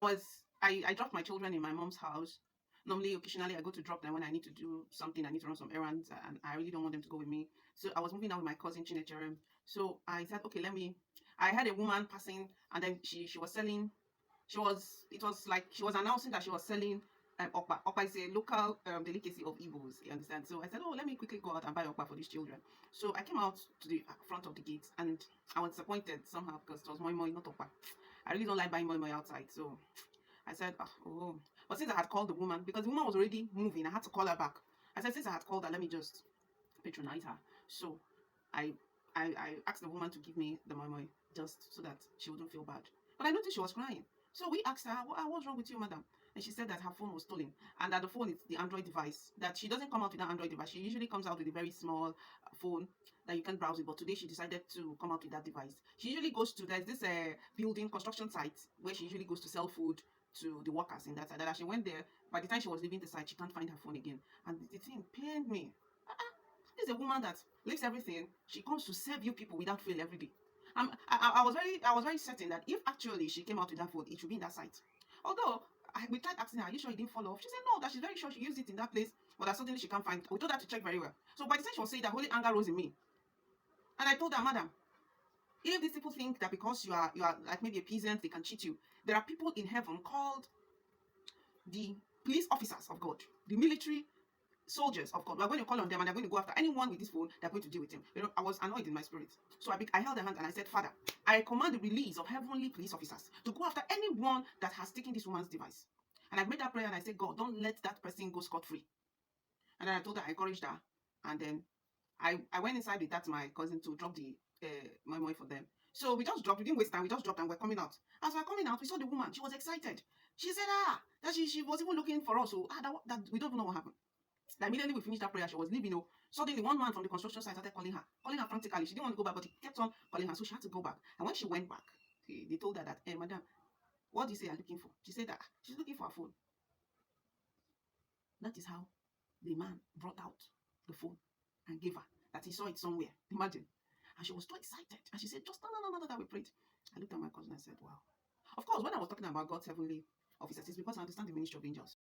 I dropped my children in my mom's house. Normally, occasionally, I go to drop them when I need to do something. I need to run some errands, and I really don't want them to go with me. So I was moving out with my cousin Chinecherem. So I said, okay, let me. I had a woman passing, and then she was selling. It was like she was announcing that she was selling okpa. Okpa is a local delicacy of Igbos. You understand? So I said, oh, let me quickly go out and buy okpa for these children. So I came out to the front of the gate, and I was disappointed somehow because it was moi moi, not okpa. I really don't like buying moi moi outside, so I said, oh. But since I had called the woman, because the woman was already moving, I had to call her back. I said, since I had called her, let me just patronize her. So I I asked the woman to give me the moi just so that she wouldn't feel bad. But I noticed she was crying. So we asked her, what's wrong with you, madam? And she said that her phone was stolen and that the phone is the Android device. That she doesn't come out with an Android device. She usually comes out with a very small phone that you can browse it. But today she decided to come out with that device. She usually goes to, there's this building construction site where she usually goes to sell food to the workers in that side. That she went there, by the time she was leaving the site, she can't find her phone again. And the thing pained me. This is a woman that leaves everything. She comes to serve you people without fail every day. I was very certain that if actually she came out with that phone, it should be in that site. Although we tried asking her, are you sure it didn't fall off? She said no, that she's very sure she used it in that place, but that suddenly she can't find it. We told her to check very well. So by the time she was saying that, holy anger rose in me. And I told her, madam, if these people think that because you are like maybe a peasant, they can cheat you, there are people in heaven called the police officers of God, the military soldiers of God. We're going to call on them and they're going to go after anyone with this phone. They're going to deal with him. You know, I was annoyed in my spirit. So I held her hand and I said, Father, I command the release of heavenly police officers to go after anyone that has taken this woman's device. And I made that prayer and I said, God, don't let that person go scot-free. And then I told her, I encouraged her. And then I went inside with that my cousin to drop the moi for them. So we just dropped, we didn't waste time, we just dropped and we're coming out. As we're coming out, we saw the woman. She was excited. She said, that she was even looking for us. So that we don't even know what happened. That immediately we finished that prayer, she was leaving. Suddenly, one man from the construction site started calling her frantically. She didn't want to go back, but he kept on calling her, so she had to go back. And when she went back, they told her that, hey, madam, what do you say you're looking for? She said that she's looking for a phone. That is how the man brought out the phone and gave her, that he saw it somewhere. Imagine. And she was so excited. And she said, just no, that we prayed. I looked at my cousin and said, wow. Of course, when I was talking about God's heavenly officers, it's because I understand the ministry of angels.